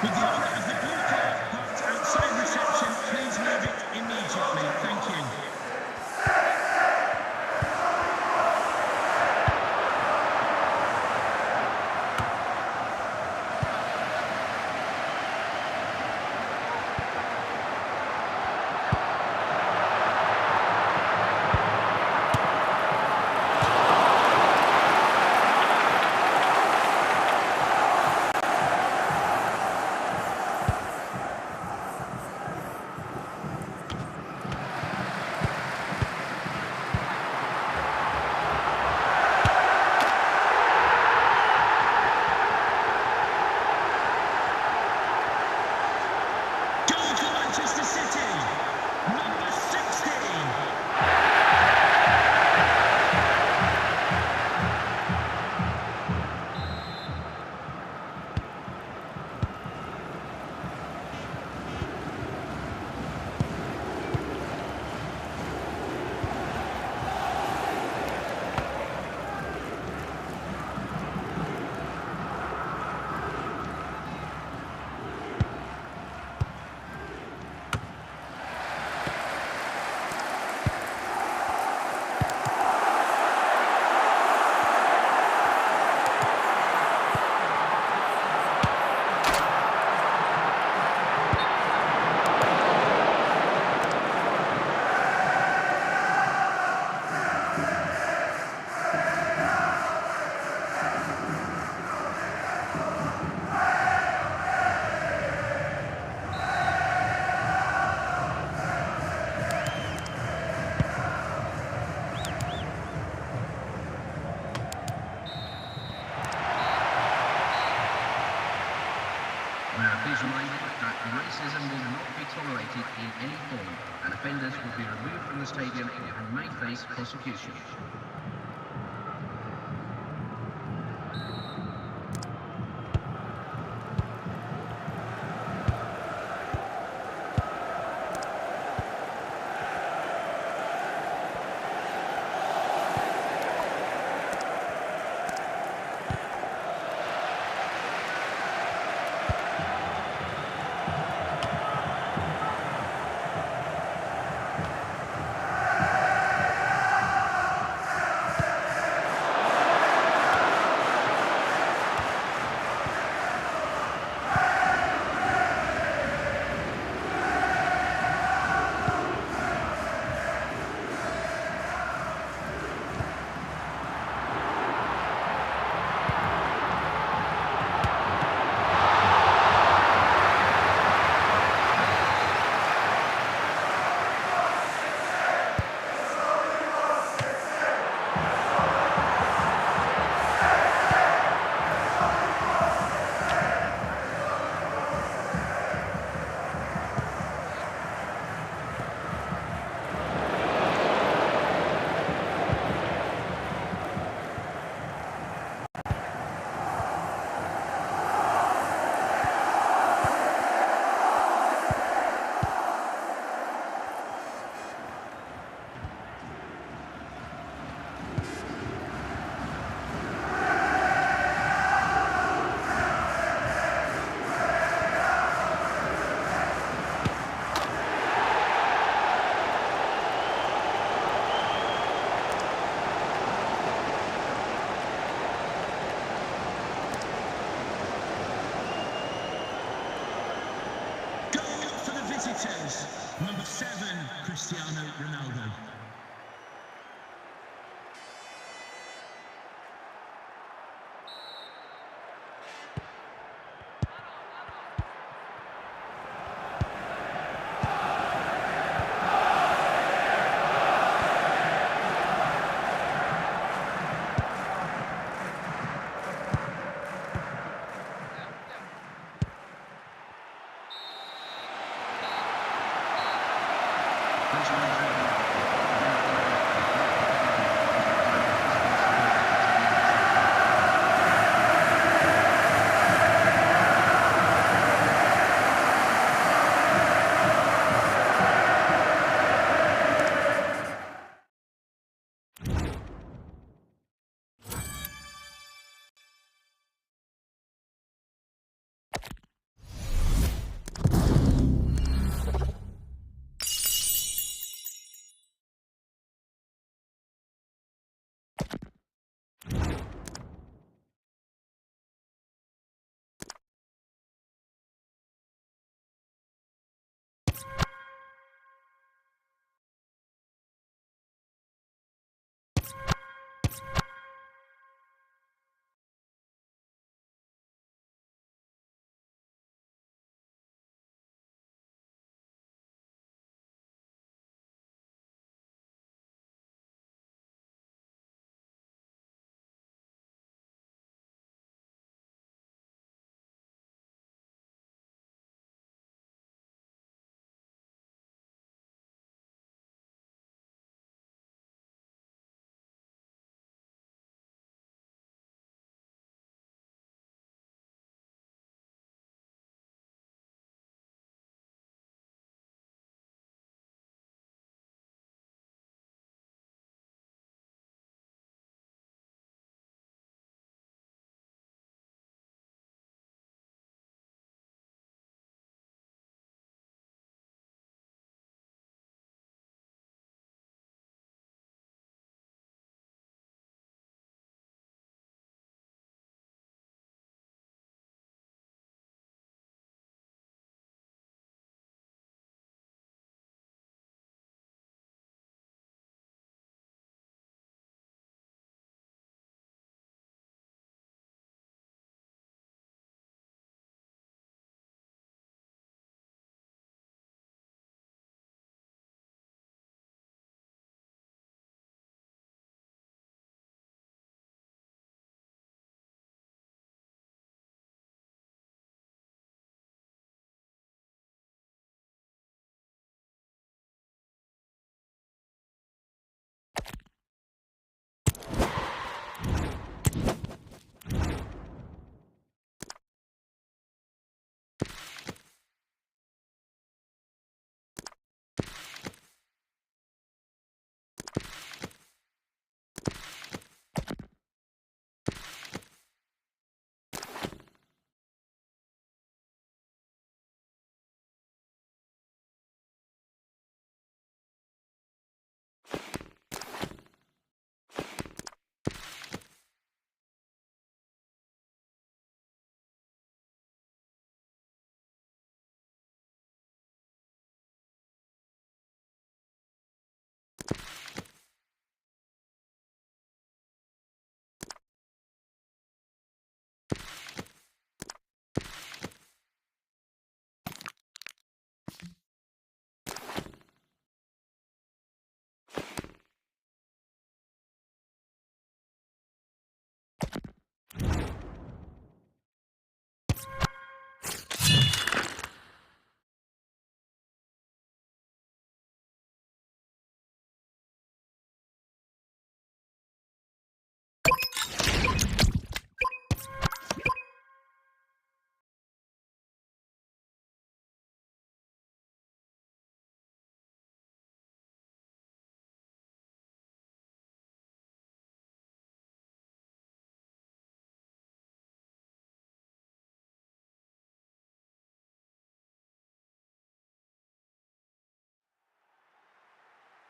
With the honour of the blue card marked outside reception, please move it immediately. Thank you. Manchester City, number 16. Please remind you that racism will not be tolerated in any form, and offenders will be removed from the stadium and may face prosecution. visitors, number 7, Cristiano Ronaldo.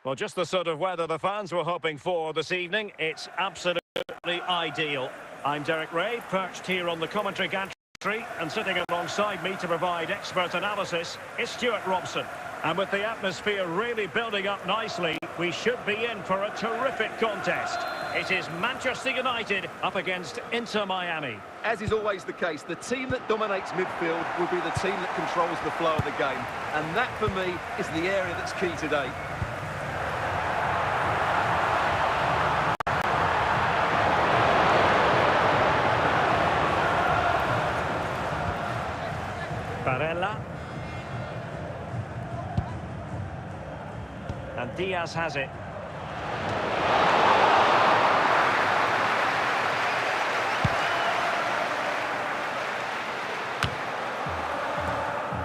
Well, just the sort of weather the fans were hoping for this evening. It's absolutely ideal. I'm Derek Ray, perched here on the commentary gantry And sitting alongside me to provide expert analysis is Stuart Robson. And with the atmosphere really building up nicely, we should be in for a terrific contest. It is Manchester United up against Inter Miami. As is always the case, the team that dominates midfield will be the team that controls the flow of the game. And that, for me, is the area that's key today. Barella. And Diaz has it.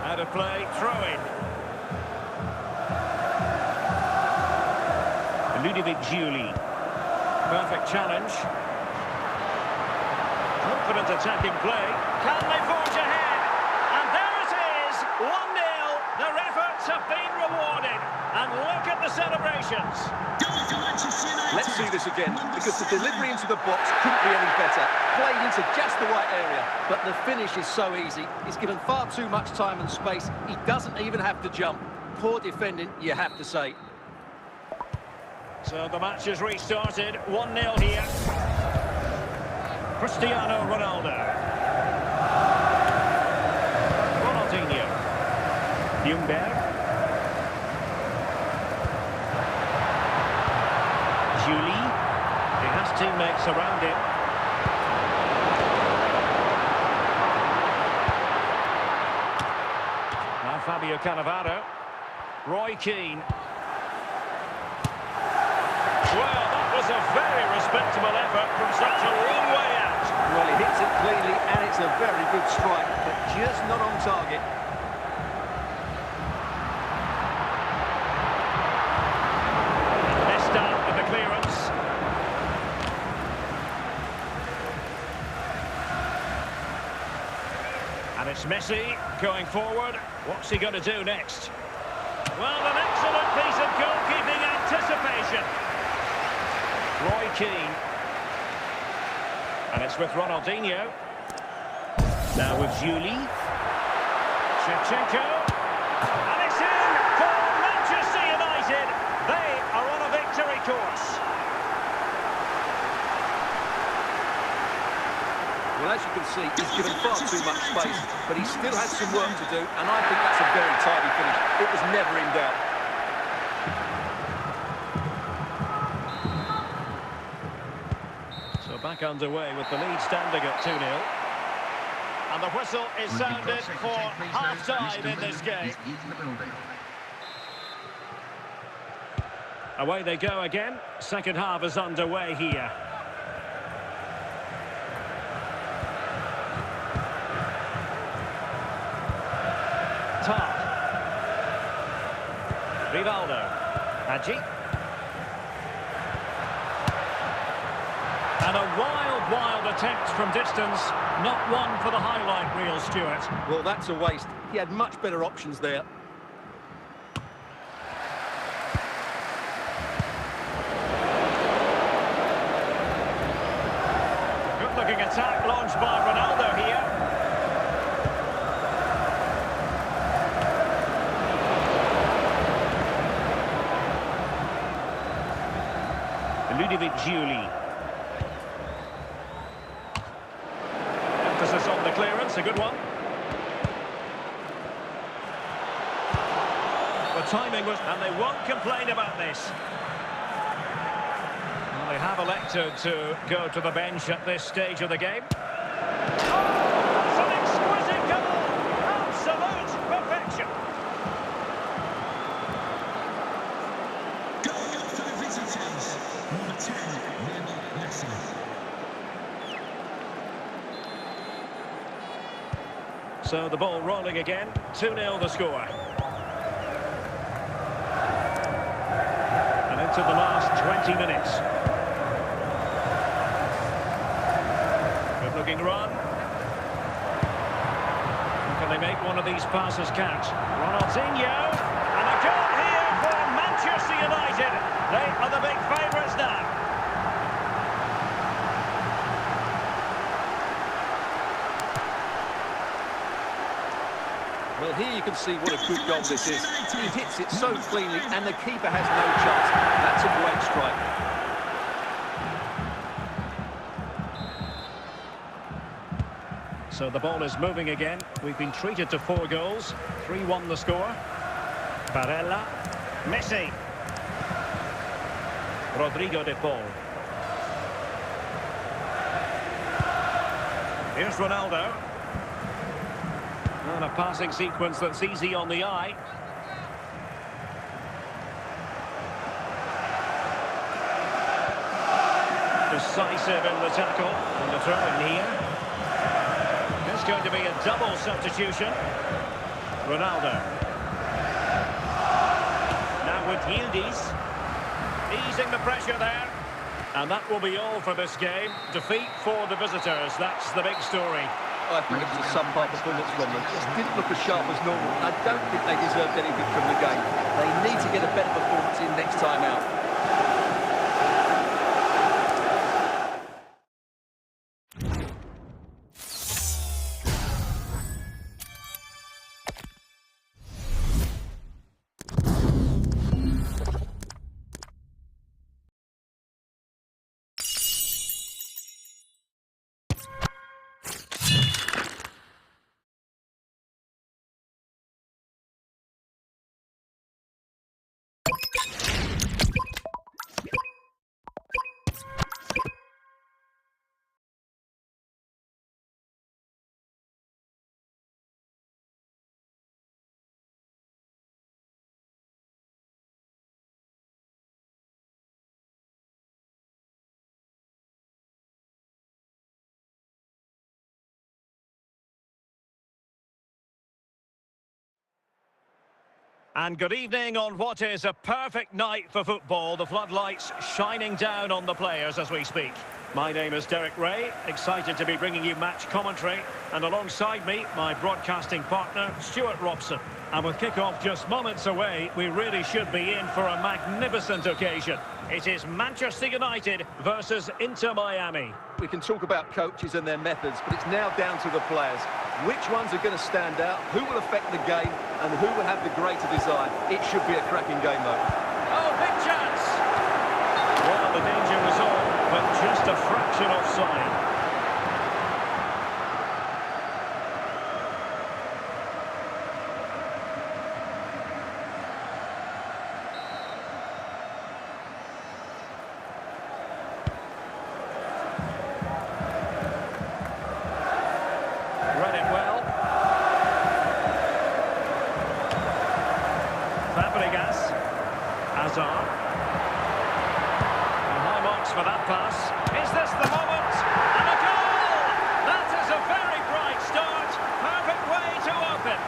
Out of play, throw in. Julie. Perfect challenge. Confident attacking play. Can they forge ahead? And there it is, 1-0. Their efforts have been rewarded. And look at the celebrations. Let's see this again, because the delivery into the box couldn't be any better. Played into just the right area, but the finish is so easy. He's given far too much time and space. He doesn't even have to jump. Poor defending, you have to say. So the match has restarted. 1-0 here. Cristiano Ronaldo. Ronaldinho. Ljungberg. Julie. He has teammates around him. Now Fabio Cannavaro. Roy Keane. Well, that was a very respectable effort from such a long way out. Well, he hits it cleanly, and it's a very good strike, but just not on target. Messed up with the clearance. And it's Messi going forward. What's he going to do next? Well, an excellent piece of goalkeeping anticipation. Roy Keane. And it's with Ronaldinho. Now with Julie. Shevchenko. And it's in for Manchester United. They are on a victory course. Well, as you can see, he's given far too much space, but he still has some work to do, and I think that's a very tidy finish. It was never in doubt. Back underway with the lead standing at 2-0. And the whistle is sounded for half-time in this game. Away they go again. Second half is underway here. Tar. Rivaldo. Hadji. And a wild attempt from distance. Not one for the highlight reel, Stuart. Well, that's a waste. He had much better options there. Good-looking attack launched by Ronaldo here. Julie. Emphasis on the clearance, a good one. The timing was, and they won't complain about this. Well, they have elected to go to the bench at this stage of the game. Oh, that's an exquisite goal! Absolute perfection. Goal for the visitors. Number 10, Messi. So the ball rolling again. 2-0 the score. And into the last 20 minutes. Good looking run. Can they make one of these passes count? Ronaldinho. And a goal here for Manchester United. They are the big favourites now. Well, here you can see what a good goal this is. He hits it so cleanly, and the keeper has no chance. That's a great strike. So the ball is moving again. We've been treated to 4 goals. 3-1 the score. Barella. Messi. Rodrigo de Paul. Here's Ronaldo. And a passing sequence that's easy on the eye. Decisive in the tackle. And the throw in here. It's going to be a double substitution. Ronaldo. Now with Yildiz. Easing the pressure there. And that will be all for this game. Defeat for the visitors. That's the big story. I think it was a subpar performance from them. Just didn't look as sharp as normal. I don't think they deserved anything from the game. They need to get a better performance in next time out. And good evening on what is a perfect night for football. The floodlights shining down on the players as we speak. My name is Derek Ray, excited to be bringing you match commentary. And alongside me, my broadcasting partner, Stuart Robson. And with kick-off just moments away, we really should be in for a magnificent occasion. It is Manchester United versus Inter Miami. We can talk about coaches and their methods, but it's now down to the players. Which ones are going to stand out, who will affect the game, and who will have the greater desire. It should be a cracking game, though. Oh, big chance! Well, the danger was on, but just a fraction offside. Read it well. Fabregas. Hazard. And high marks for that pass. Is this the moment? And a goal! That is a very bright start. Perfect way to open.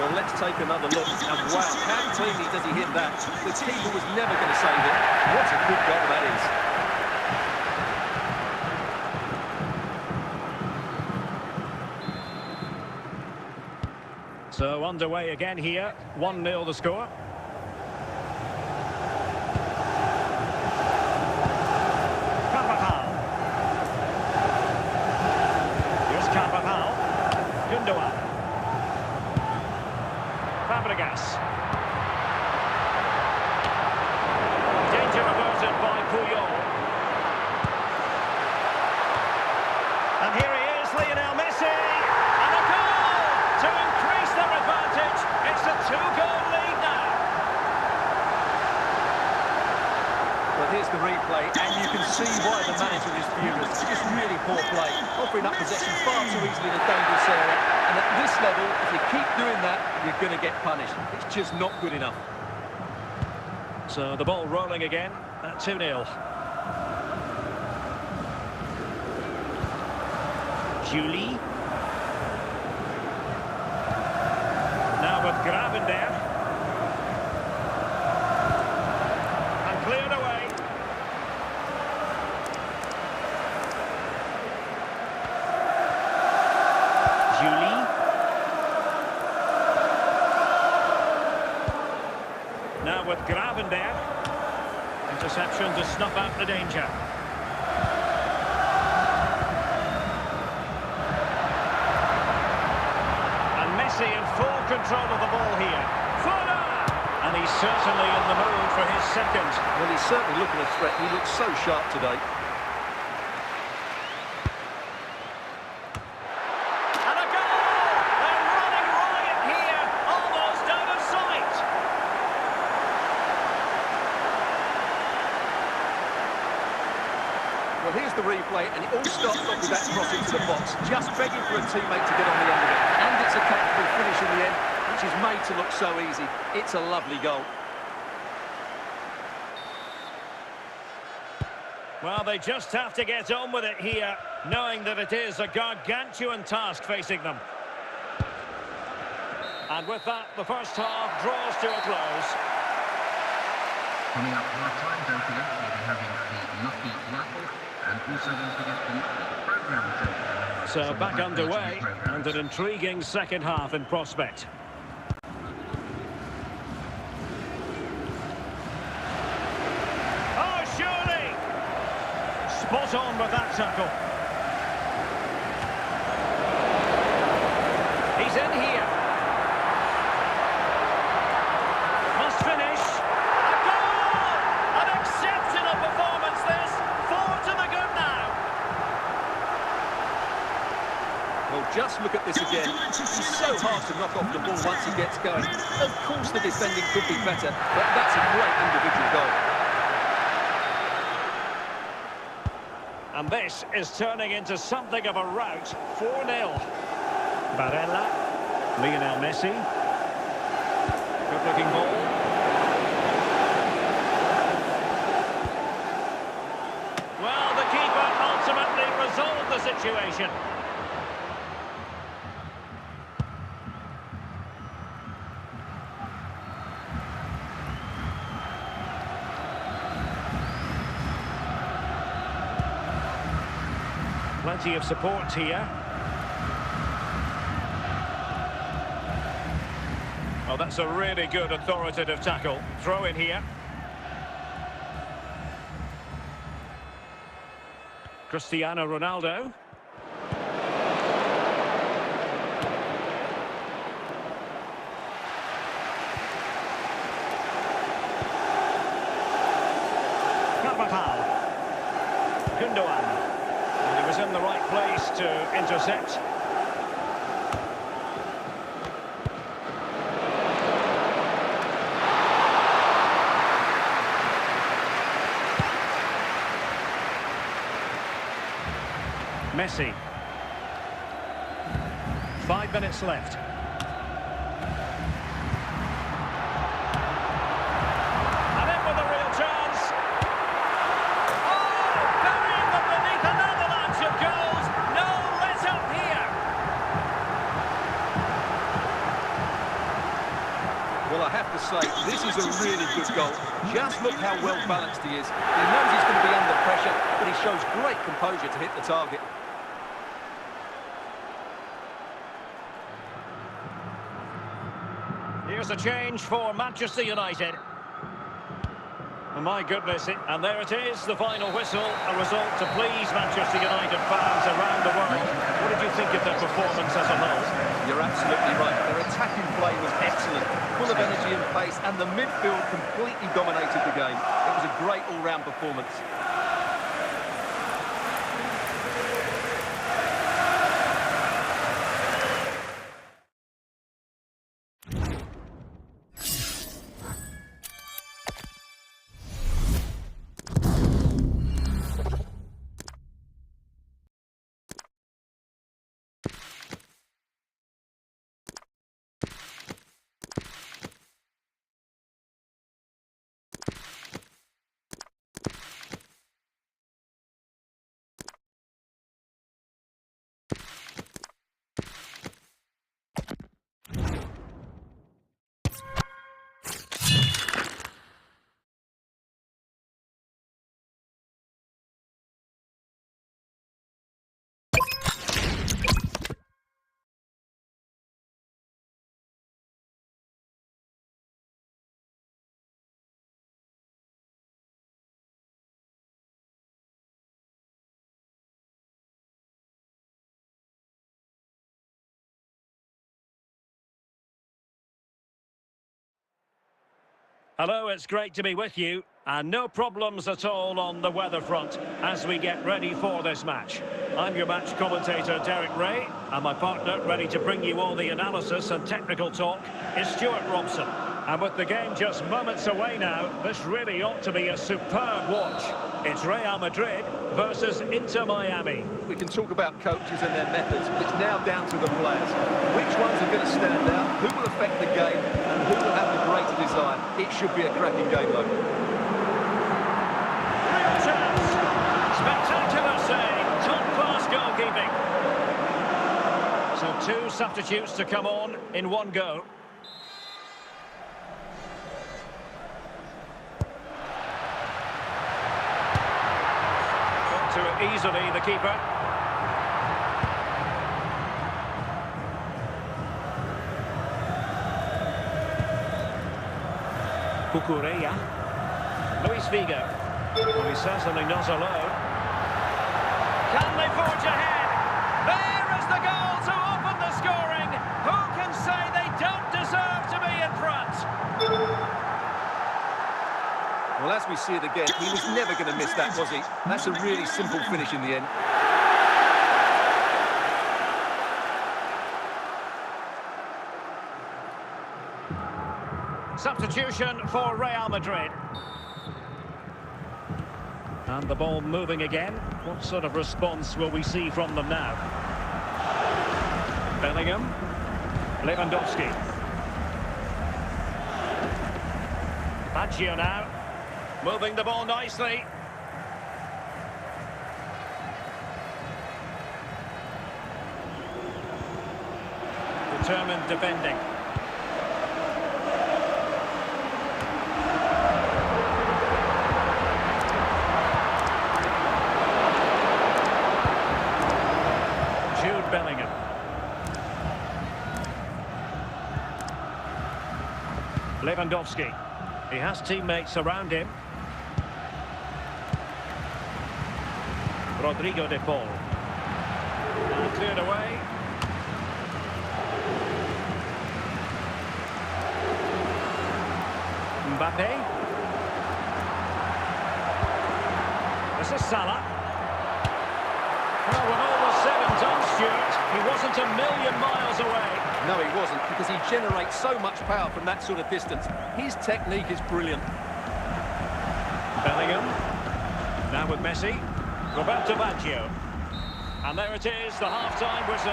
Well, let's take another look. And wow, how cleanly does he hit that? The keeper was never going to save it. What a good goal that is. So underway again here. 1-0 the score. Carvajal. Here's Carvajal. Gundogan. Fabregas. Danger averted by Puyol. And here he is, Lionel Messi. And a goal to increase their advantage. It's a 2-goal lead now. Well, here's the replay, and you can see why the manager is furious. It's just really poor play, offering up possession far too easily in a dangerous area. And at this level, if you keep doing that, you're going to get punished. It's just not good enough. So the ball rolling again at 2-0. Julie. Now with Gravenberg. And cleared away. Julie. Now with Gravenberg. Interception to snuff out the danger. control of the ball here. Fuller! And he's certainly in the mood for his second. Well, he's certainly looking a threat. He looks so sharp today. And a goal! They're running riot here, almost out of sight. Well, here's the replay, and it all starts off with that cross into the box, just begging for a teammate to get on the end of it. And it's a comfortable finish in the end, which is made to look so easy. It's a lovely goal. Well, they just have to get on with it here, knowing that it is a gargantuan task facing them. And with that, the first half draws to a close. Coming up half-time, don't forget, we'll be having the Lucky Raffle, and also don't forget the Lucky Programme Trophy. So back underway, and an intriguing second half in prospect. Oh, surely! Spot on with that tackle. He's in here. Must finish. A goal! An exceptional performance this. 4 to the good now. Well, just look at this again. It's so hard to knock off the ball once he gets going. Of course the defending could be better, but that's a great individual goal. And this is turning into something of a rout. 4-0. Barella. Lionel Messi. Good-looking ball. Well, the keeper ultimately resolved the situation. Plenty of support here. Oh, that's a really good authoritative tackle. Throw in here. Cristiano Ronaldo. Carvajal. Gundogan. And he was in the right place to intercept. Messi. 5 minutes left. And in with a real chance. Oh, burying them beneath an avalanche of goals. No let up here. Well, I have to say, this is a really good goal. Just look how well balanced he is. He knows he's going to be under pressure, but he shows great composure to hit the target. Here's a change for Manchester United. Oh, my goodness, and there it is, the final whistle, a result to please Manchester United fans around the world. What did you think of their performance as a whole? You're absolutely right. Their attacking play was excellent, full of energy and pace, and the midfield completely dominated the game. It was a great all-round performance. Hello, it's great to be with you. And no problems at all on the weather front as we get ready for this match. I'm your match commentator, Derek Ray, and my partner, ready to bring you all the analysis and technical talk, is Stuart Robson. And with the game just moments away now, this really ought to be a superb watch. It's Real Madrid versus Inter Miami. We can talk about coaches and their methods, but it's now down to the players. Which ones are going to stand out, who will affect the game, and who will have the greater design? It should be a cracking game, though. Real chance. Spectacular save. Top-class goalkeeping. So 2 substitutes to come on in one go. To it easily, the keeper. Cucurella. Luis Figo. Well, he's certainly not alone. Can they forge ahead? There is the goal to open the scoring. Who can say they don't deserve to be in front? Well, as we see it again, he was never going to miss that, was he? That's a really simple finish in the end. Substitution for Real Madrid. And the ball moving again. What sort of response will we see from them now? Bellingham. Lewandowski. Baggio now. Moving the ball nicely. Determined defending. Jude Bellingham. Lewandowski. He has teammates around him. Rodrigo de Paul. And cleared away. Mbappe. This is Salah. Well, when all was said and done, Stuart, he wasn't a million miles away. No, he wasn't, because he generates so much power from that sort of distance. His technique is brilliant. Bellingham. Now with Messi. Roberto Baggio. And there it is, the half-time whistle.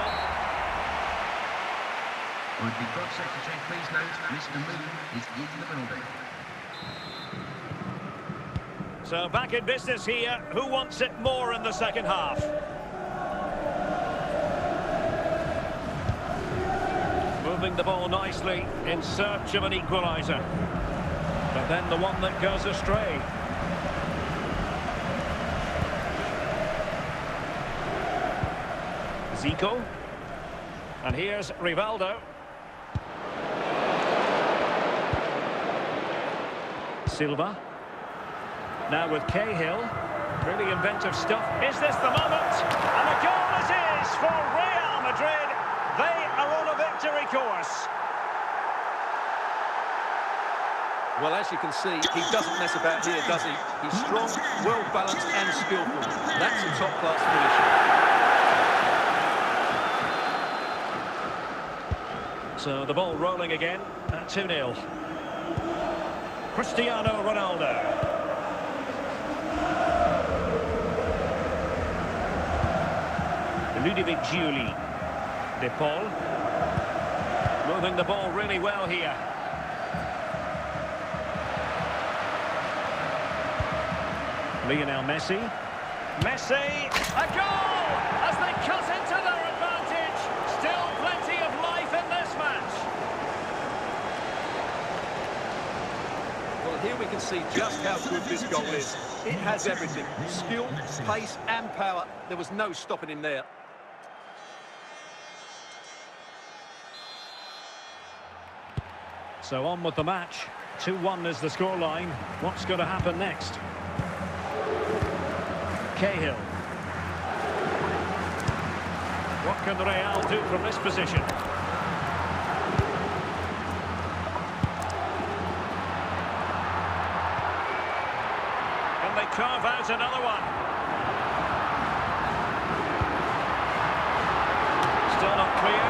Would the club secretary please note Mr. Moon is in the building. So back in business here. Who wants it more in the second half? Moving the ball nicely in search of an equaliser. But then the one that goes astray. Zico. And here's Rivaldo. Silva. Now with Cahill. Really inventive stuff. Is this the moment? And a goal it is for Real Madrid. They are on a victory course. Well, as you can see, he doesn't mess about here, does he? He's strong, well-balanced and skillful. That's a top-class finish. So the ball rolling again at 2-0. Cristiano Ronaldo. Ludovic Giuli. De Paul. Moving the ball really well here. Lionel Messi. Messi! A goal! As they cut into their advantage. Still plenty of life in this match. Well, here we can see just how good this goal is. It has everything. Skill, pace and power. There was no stopping him there. So on with the match. 2-1 is the scoreline. What's going to happen next? Cahill. What can Real do from this position? carve out another one. Still not clear.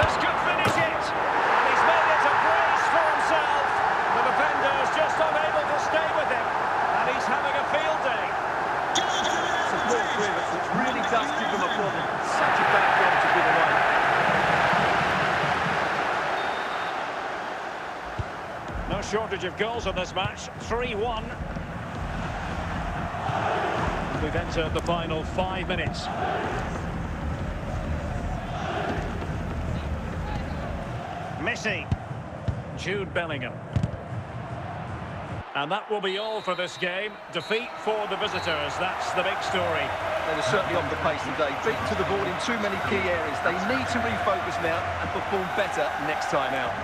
This could finish it. And he's made it a brace for himself. The defender's just unable to stay with him. And he's having a field day. It's a poor clearance, which really does give them a problem. Such a bad goal to give away. No shortage of goals in this match. 3-1. We've entered the final 5 minutes. Messi. Jude Bellingham. And that will be all for this game. Defeat for the visitors. That's the big story. They were certainly off the pace today. Beaten to the ball in too many key areas. They need to refocus now and perform better next time out.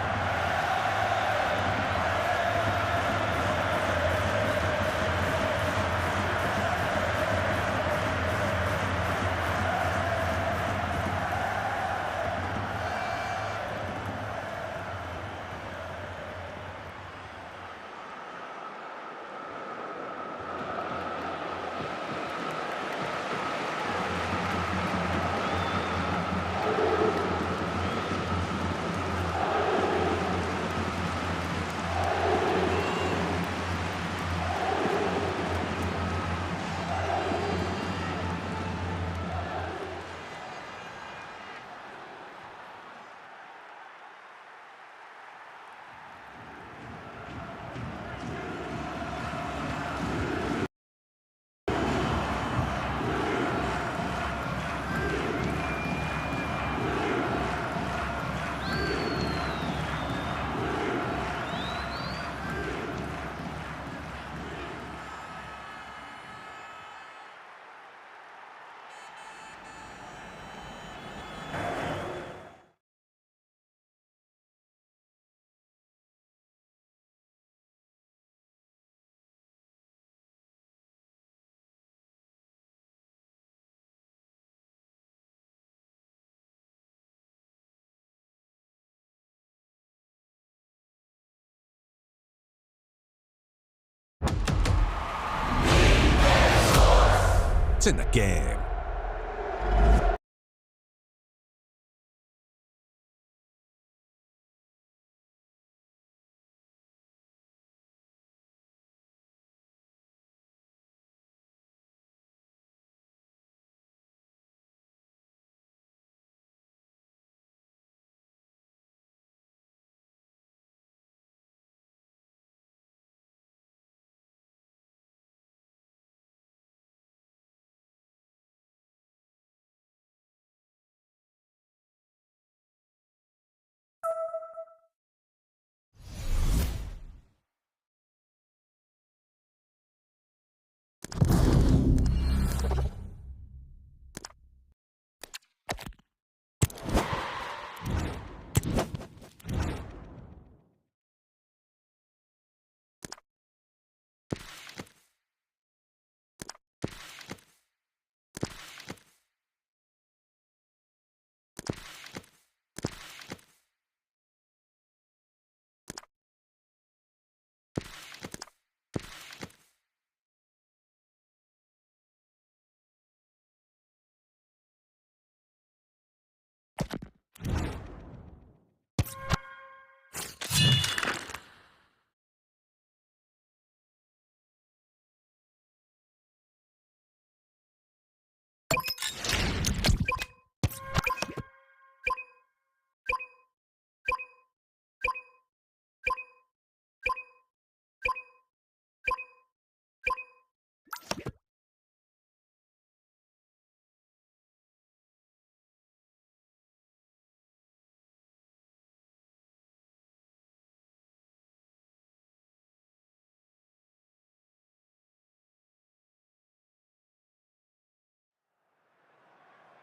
It's in the game.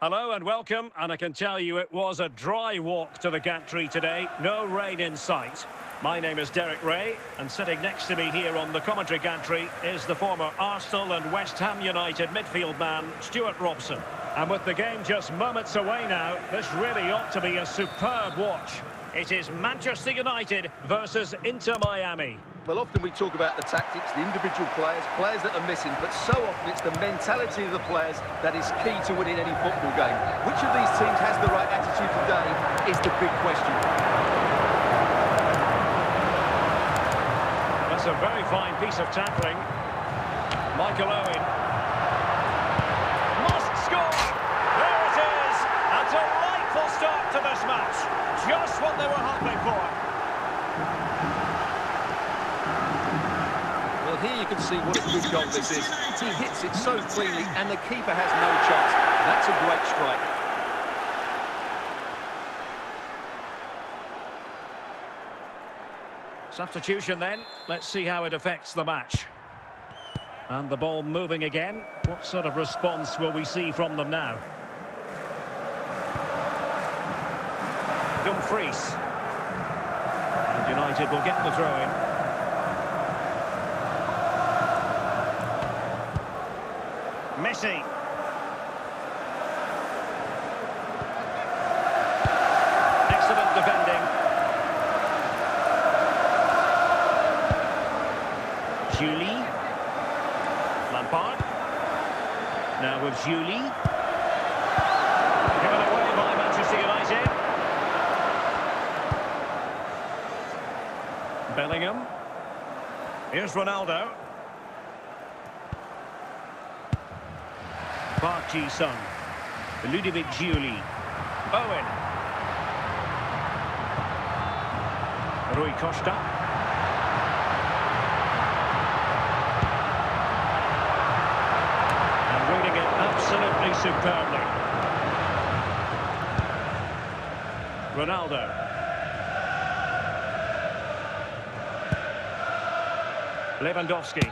Hello and welcome, and I can tell you it was a dry walk to the gantry today. No rain in sight. My name is Derek Ray, and sitting next to me here on the commentary gantry is the former Arsenal and West Ham United midfield man, Stuart Robson. And with the game just moments away now, this really ought to be a superb watch. It is Manchester United versus Inter Miami. Well, often we talk about the tactics, the individual players, players that are missing, but so often it's the mentality of the players that is key to winning any football game. Which of these teams has the right attitude today is the big question. That's a very fine piece of tackling. Michael Owen. Must score! There it is! A delightful start to this match. Just what they were hoping for. Well, here you can see what a good goal this is. He hits it so cleanly and the keeper has no chance. That's a great strike. Substitution then. Let's see how it affects the match. And the ball moving again. What sort of response will we see from them now? Dumfries. And United will get the throw-in. Messi. Excellent defending. Julie. Lampard. Now with Julie. Given away by Manchester United. Bellingham. Here's Ronaldo. Park Ji-sung. Ludovic Giuli. Owen. Rui Costa. And reading it absolutely superbly. Ronaldo. Lewandowski.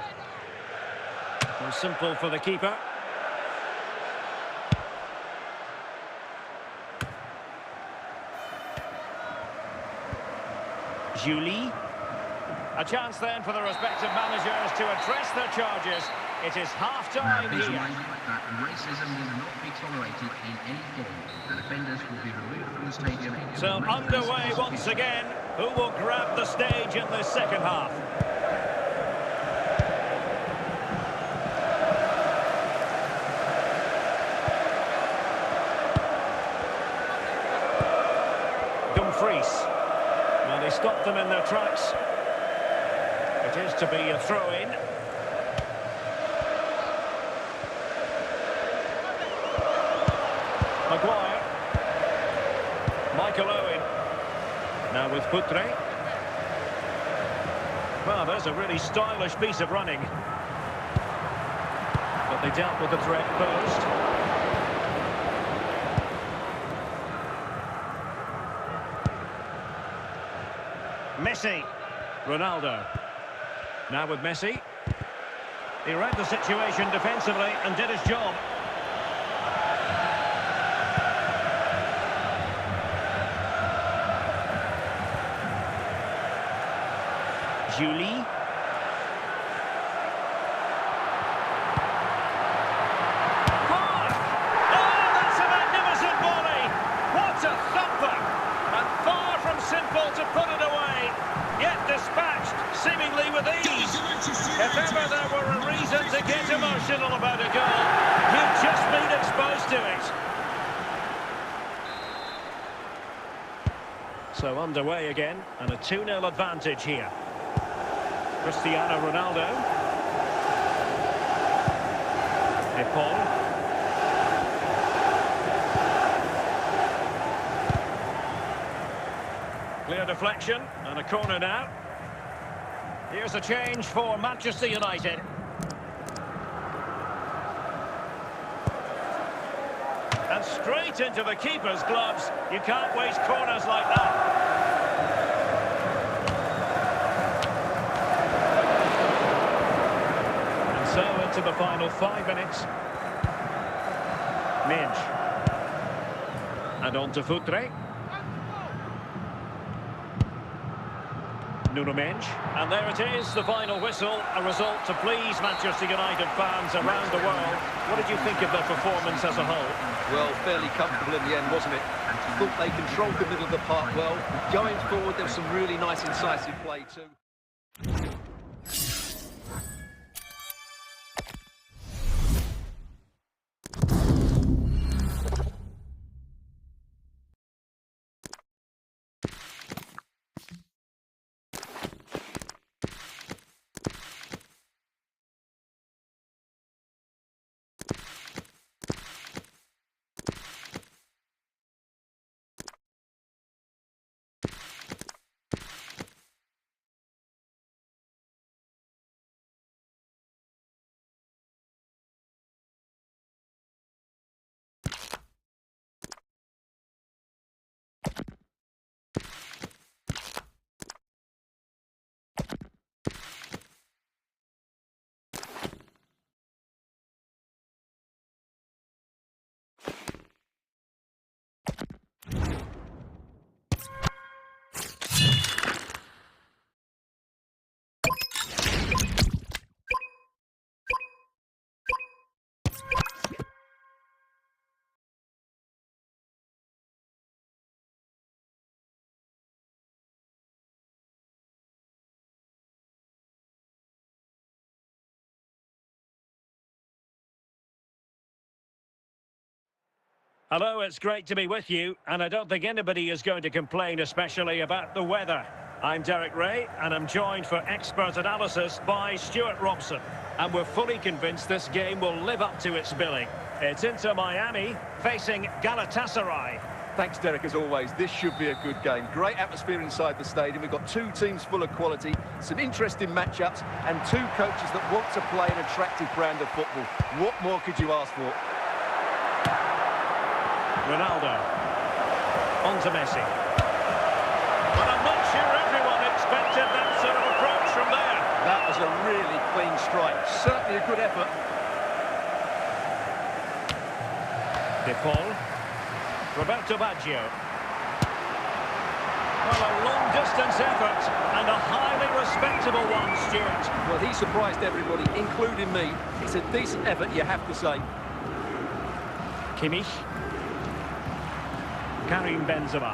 Well, simple for the keeper. Julie. A chance then for the respective managers to address their charges. It is half-time here. That racism will not be tolerated in any form, and offenders will be removed from the stadium. So underway once again. Who will grab the stage in this second half? Dumfries. Well, they stopped them in their tracks. It is to be a throw-in. Maguire. Michael Owen. Now with Putre. Well, there's a really stylish piece of running. But they dealt with the threat posed. Messi. Ronaldo. Now with Messi. He read the situation defensively and did his job. Julie. Park! Oh, that's a magnificent volley! What a thumper! And far from simple to put it away, yet dispatched seemingly with ease. If ever there were a reason to get emotional about a goal, you've just been exposed to it. So underway again, and a 2-0 advantage here. Cristiano Ronaldo. Paul. Clear deflection and a corner now. Here's a change for Manchester United. And straight into the keeper's gloves. You can't waste corners like that. So into the final 5 minutes. Minge. And on to Futre. Nuno Mensch. And there it is, the final whistle. A result to please Manchester United fans around the world. What did you think of their performance as a whole? Well, fairly comfortable in the end, wasn't it? Thought they controlled the middle of the park well. Going forward, there was some really nice incisive play too. Hello, it's great to be with you, and I don't think anybody is going to complain, especially about the weather. I'm Derek Ray, and I'm joined for expert analysis by Stuart Robson. And we're fully convinced this game will live up to its billing. It's Inter Miami facing Galatasaray. Thanks, Derek, as always. This should be a good game. Great atmosphere inside the stadium. We've got two teams full of quality, some interesting matchups, and two coaches that want to play an attractive brand of football. What more could you ask for? Ronaldo. On to Messi. But I'm not sure everyone expected that sort of approach from there. That was a really clean strike. Certainly a good effort. De Paul. Roberto Baggio. Well, a long-distance effort and a highly respectable one, Stuart. Well, he surprised everybody, including me. It's a decent effort, you have to say. Kimmich. Karim Benzema.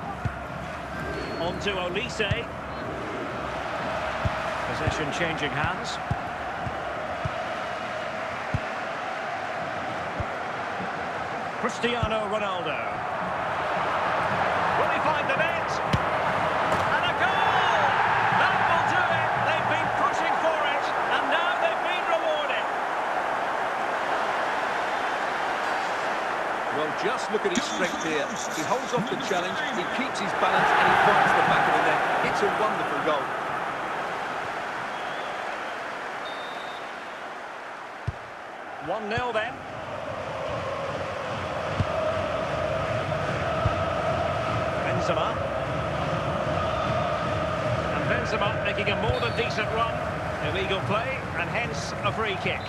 On to Olise. Possession changing hands. Cristiano Ronaldo. Will he find the net? And a goal! That will do it. They've been pushing for it, and now they've been rewarded. Well, just look at his strength here. He holds off the challenge, he keeps his balance, and he finds the back of the net. It's a wonderful goal. One 0 then. Benzema. And Benzema making a more than decent run. Illegal play, and hence a free kick.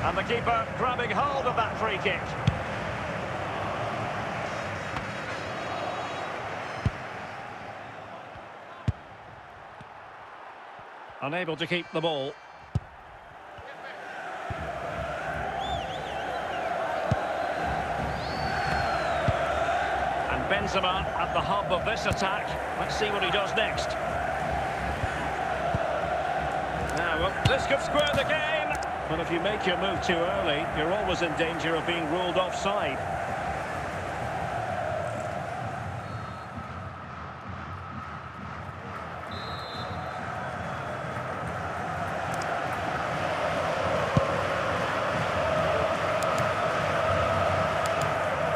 And the keeper grabbing hold of that free kick. Unable to keep the ball. And Benzema at the hub of this attack. Let's see what he does next. Now, well, this could square the game. Well, if you make your move too early, you're always in danger of being ruled offside.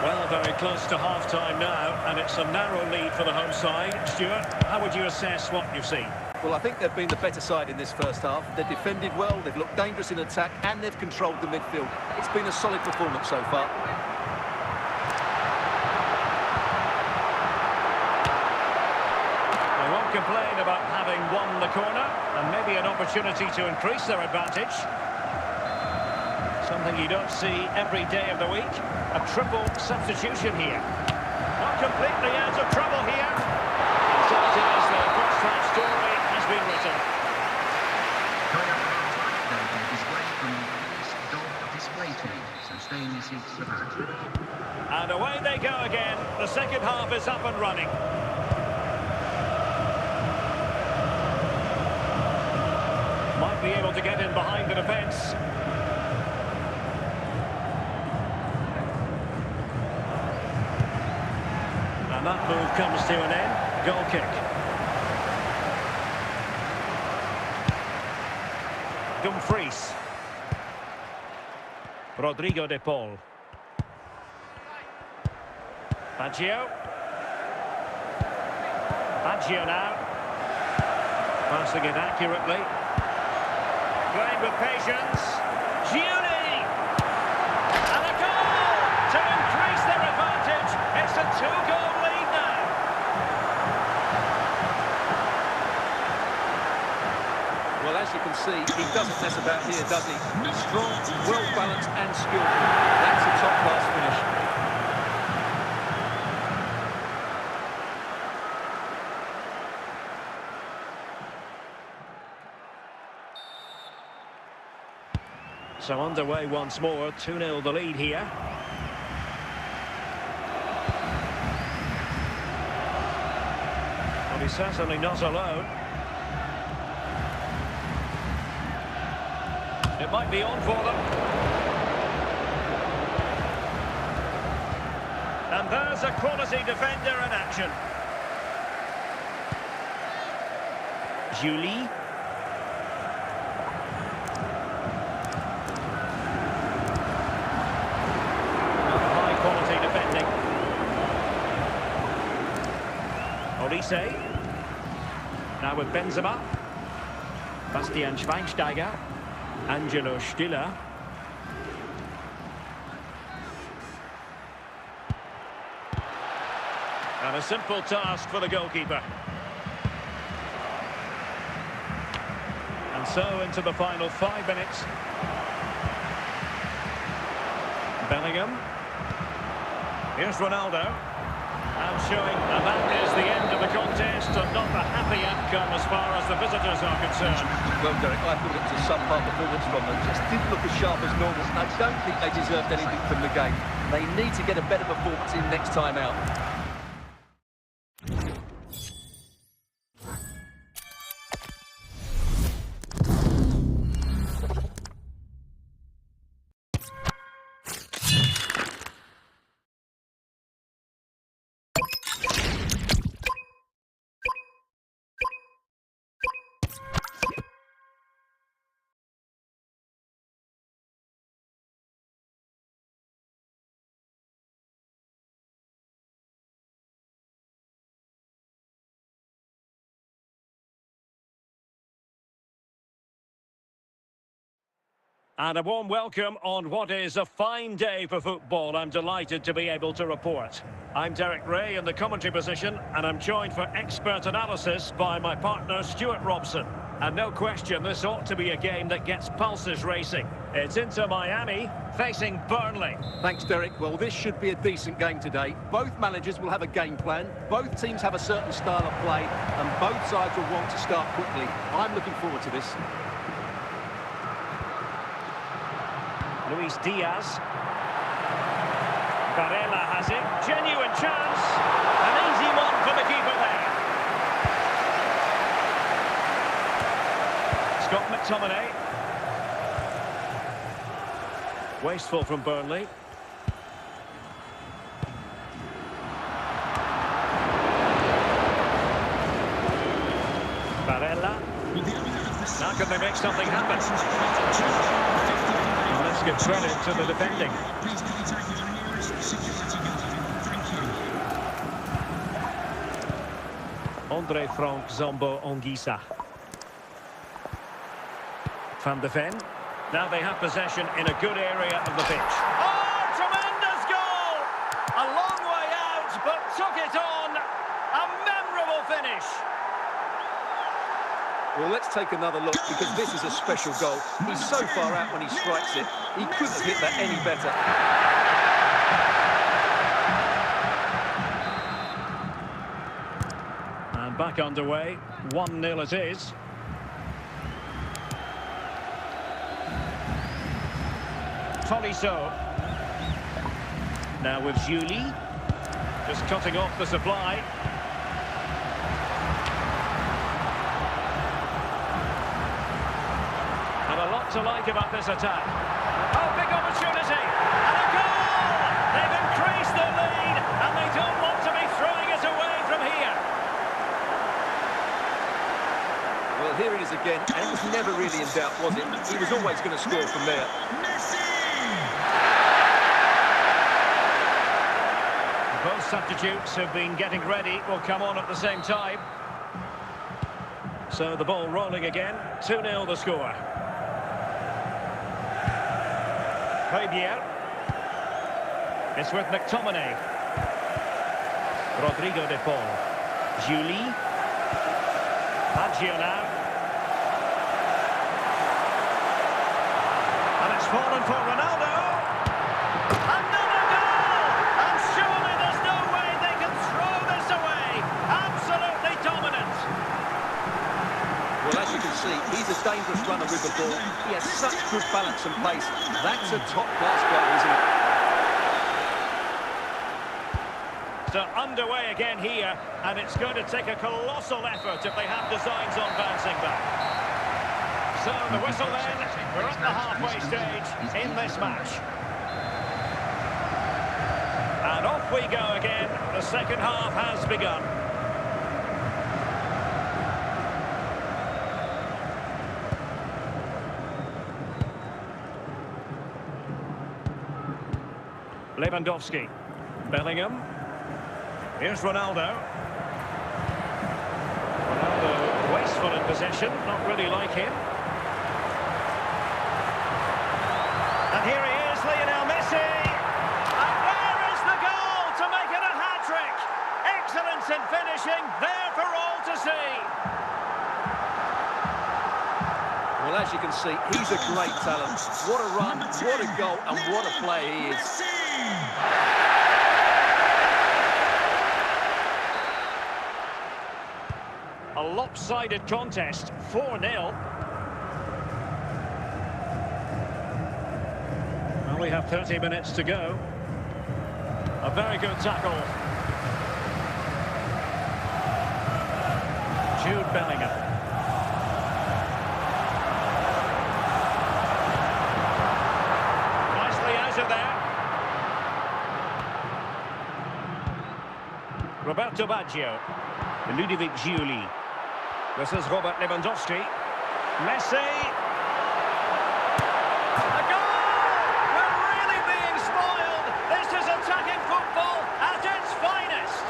Well, very close to half-time now, and it's a narrow lead for the home side. Stuart, how would you assess what you've seen? Well, I think they've been the better side in this first half. They've defended well, they've looked dangerous in attack, and they've controlled the midfield. It's been a solid performance so far. They won't complain about having won the corner, and maybe an opportunity to increase their advantage. Something you don't see every day of the week. A triple substitution here. Not completely out of trouble here. And so it is, the first half story has been written. Display team, so stay in your seats for that. And away they go again. The second half is up and running. Might be able to get in behind the defence. And that move comes to an end. Goal kick. Dumfries. Rodrigo de Paul. Baggio. Baggio now. Passing it accurately. Playing with patience. Giuni! And a goal to mess about here, does he? He's strong, well-balanced and skillful. That's a top-class finish. So underway once more, 2-0 the lead here. Well, he's certainly not alone. It might be on for them. And there's a quality defender in action. Julie. High quality defending. Olise. Now with Benzema. Bastian Schweinsteiger. Angelo Stiller. And a simple task for the goalkeeper. And so into the final 5 minutes. Bellingham. Here's Ronaldo. And showing that that is the end of the contest and not the happy outcome as far as the visitors are concerned. Well, Derek, I thought it was a subpar performance from them. Just didn't look as sharp as normal. I don't think they deserved anything from the game. They need to get a better performance in next time out. And a warm welcome on what is a fine day for football. I'm delighted to be able to report. I'm Derek Ray in the commentary position, and I'm joined for expert analysis by my partner Stuart Robson. And no question, this ought to be a game that gets pulses racing. It's Inter Miami facing Burnley. Thanks, Derek. Well, this should be a decent game today. Both managers will have a game plan. Both teams have a certain style of play, and both sides will want to start quickly. I'm looking forward to this. Luis Diaz. Barella has it. Genuine chance. An easy one for the keeper there. Scott McTominay. Wasteful from Burnley. Barella. Now can they make something happen? Let's give credit to the defending. Please can you take it to the nearest security guard? Thank you. Andre Frank Zombo Ongisa. Van de Ven. Now they have possession in a good area of the pitch. Oh, tremendous goal! A long way out, but took it on. A memorable finish. Well, let's take another look, because this is a special goal. He's so far out when he strikes it. He couldn't hit that any better. And back underway. 1-0 it is. Tolisso. Now with Julie. Just cutting off the supply. And a lot to like about this attack. Oh, big opportunity! And a goal! They've increased their lead, and they don't want to be throwing it away from here. Well, here it is again, and it was never really in doubt, was it? He was always going to score from there. Both substitutes have been getting ready, will come on at the same time. So the ball rolling again, 2-0 the score. Fabier. It's with McTominay. Rodrigo de Paul. Julie. Baggio now. fallen for Ronaldo. Another goal! And surely there's no way they can throw this away. Absolutely dominant. Well, as you can see, he's a dangerous runner with the ball. He has such good balance and pace. That's a top-class goal, isn't it? So underway again here, and it's going to take a colossal effort if they have designs on bouncing back. So the whistle then, we're at the halfway stage in this match. And off we go again, the second half has begun. Lewandowski, Bellingham. Here's Ronaldo. Ronaldo wasteful in possession, not really like him. And here he is, Lionel Messi. And there is the goal to make it a hat-trick. Excellence in finishing, there for all to see. Well, as you can see, he's a great talent. What a run, what a goal, and what a player he is. A lopsided contest, 4-0. Well, we have 30 minutes to go. A very good tackle. Jude Bellingham. Nicely out of there. Roberto Baggio. Ludovic Giuli. This is Robert Lewandowski. Messi. A goal! We're really being spoiled. This is attacking football at its finest.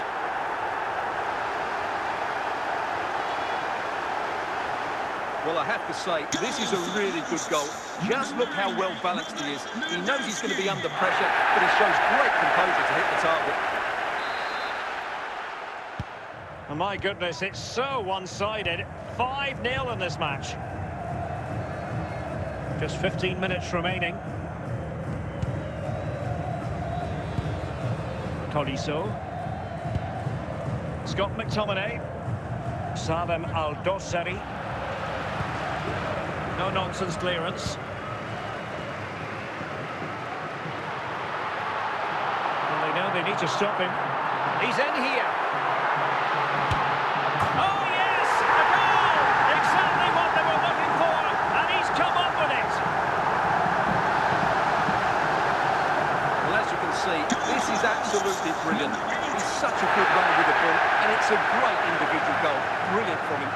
Well, I have to say, this is a really good goal. Just look how well balanced he is. He knows he's going to be under pressure, but he shows great composure to hit the target. Oh, my goodness, it's so one-sided. 5-0 in this match. Just 15 minutes remaining. Tolisso. Scott McTominay. Salem Al-Dossari. No-nonsense clearance. Well, they know they need to stop him. He's in here. Oh, yes! A goal! Exactly what they were looking for, and he's come up with it. Well, as you can see, this is absolutely brilliant. He's such a good runner with the ball, and it's a great individual goal. Brilliant from him.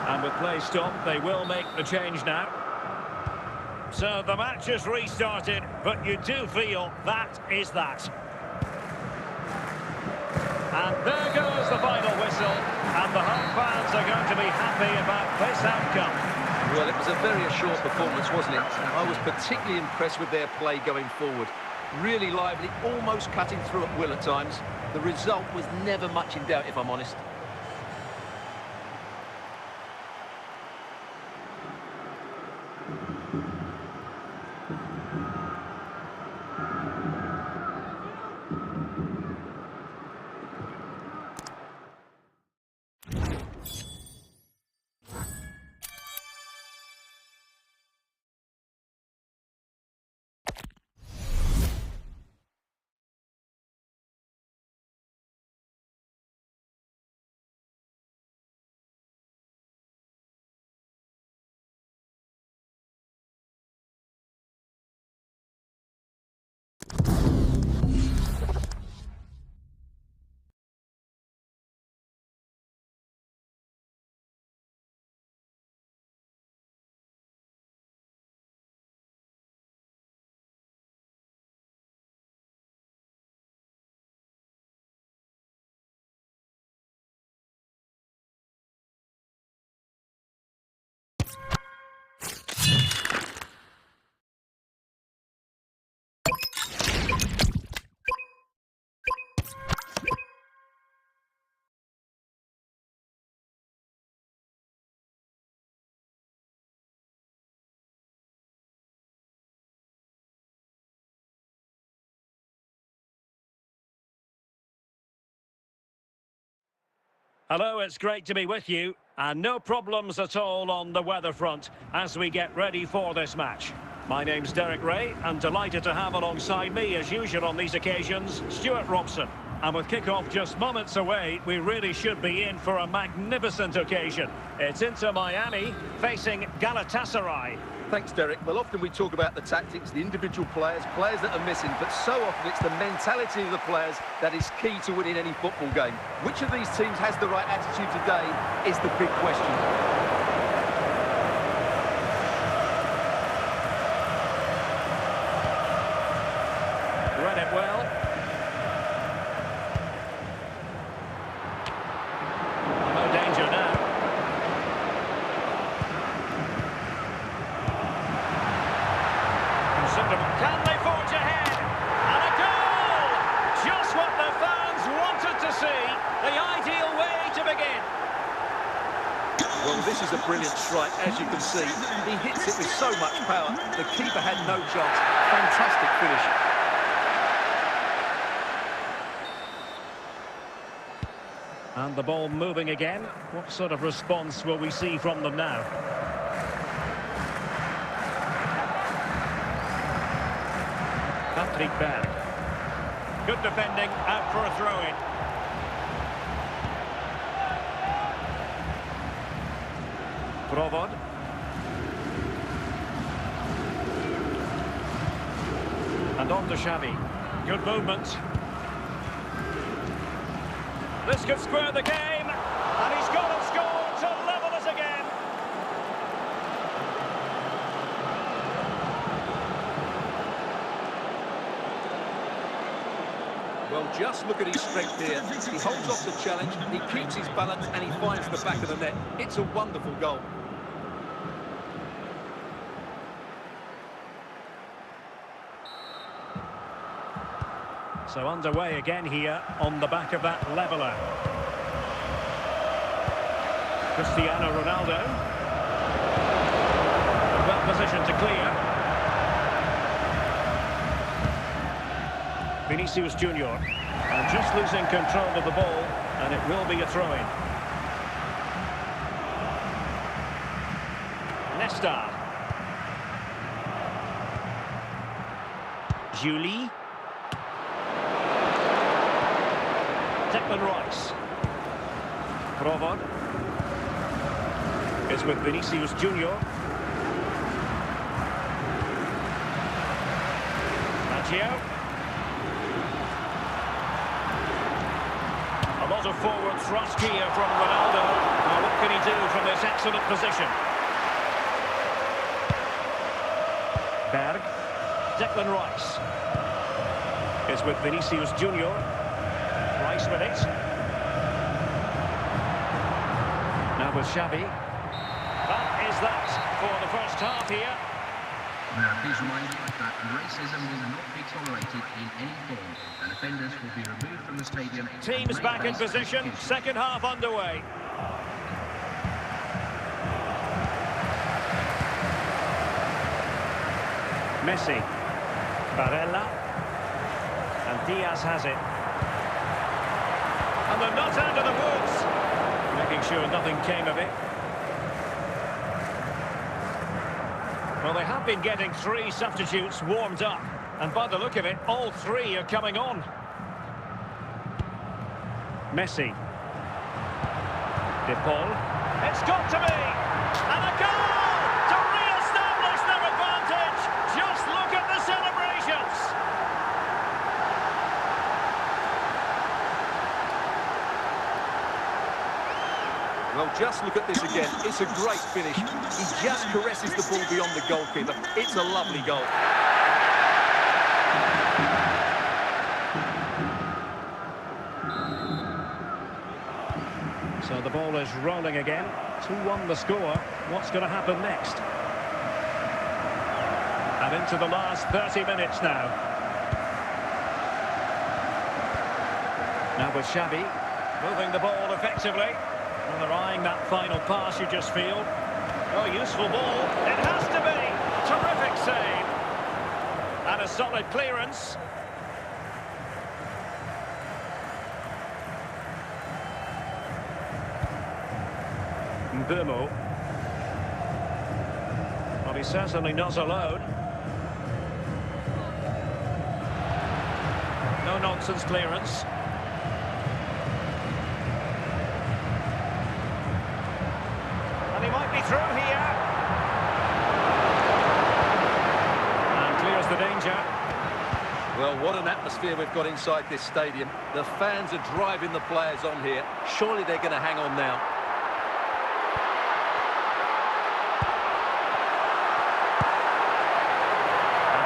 And with play stopped, they will make the change now. So the match is restarted, but you do feel that is that. And there goes the final whistle, and the home fans are going to be happy about this outcome. Well, it was a very assured performance, wasn't it? I was particularly impressed with their play going forward. Really lively, almost cutting through at will at times. The result was never much in doubt, if I'm honest. Hello, it's great to be with you. And no problems at all on the weather front as we get ready for this match. My name's Derek Ray, and delighted to have alongside me, as usual on these occasions, Stuart Robson. And with kick-off just moments away, we really should be in for a magnificent occasion. It's Inter Miami facing Galatasaray. Thanks, Derek. Well, often we talk about the tactics, the individual players that are missing, but so often it's the mentality of the players that is key to winning any football game. Which of these teams has the right attitude today is the big question. Read it well. No danger now. Can they forge ahead? And a goal! Just what the fans wanted to see. The ideal way to begin. Well, this is a brilliant strike, as you can see. He hits it with so much power. The keeper had no chance. Fantastic finish. And the ball moving again. What sort of response will we see from them now? Patrick Berg. Good defending, out for a throw-in. Provod. And on to Xavi. Good movement. This could square the game. And he's gone and scored to level us again. Well, just look at his strength here. He holds off the challenge, he keeps his balance, and he finds the back of the net. It's a wonderful goal. So underway again here on the back of that leveller. Cristiano Ronaldo. Well positioned to clear. Vinicius Junior. And just losing control of the ball, and it will be a throw-in. Nesta. Julie. Declan Rice. Provod is with Vinicius Junior. Maggio. A lot of forward thrust here from Ronaldo. Now what can he do from this excellent position? Berg. Declan Rice is with Vinicius Junior. Rice with it. Now with Xavi. That is that for the first half here. Now, please remind you that racism will not be tolerated in any form, and offenders will be removed from the stadium. Teams back in position, second half underway. Messi. Barella. And Diaz has it. And they're not out of the woods. Making sure nothing came of it. Well, they have been getting 3 substitutes warmed up. And by the look of it, all 3 are coming on. Messi. De Paul. It's got to be! And a goal! To re-establish their advantage! Just look at the celebrations! Well, just look at this again. It's a great finish. He just caresses the ball beyond the goalkeeper. It's a lovely goal. So the ball is rolling again. 2-1 the score. What's going to happen next? And into the last 30 minutes now. Now with Xavi, moving the ball effectively. Well, they're eyeing that final pass, you just feel. Oh, useful ball. It has to be. Terrific save. And a solid clearance. Mbumo. Well, he's certainly not alone. No-nonsense clearance. And he might be through here. And clears the danger. Well, what an atmosphere we've got inside this stadium. The fans are driving the players on here. Surely they're going to hang on now.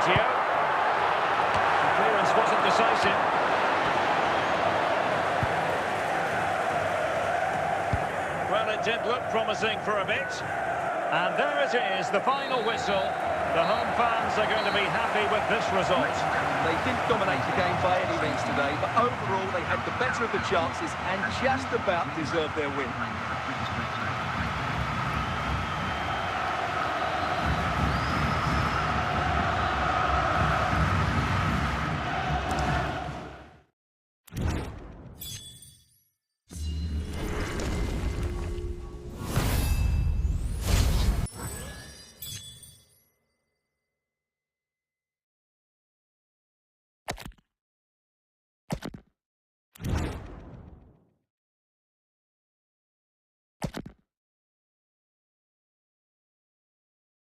Gio. The clearance wasn't decisive. Well, it did look promising for a bit. And there it is, the final whistle. The home fans are going to be happy with this result. They didn't dominate the game by any means today, but overall they had the better of the chances and just about deserved their win.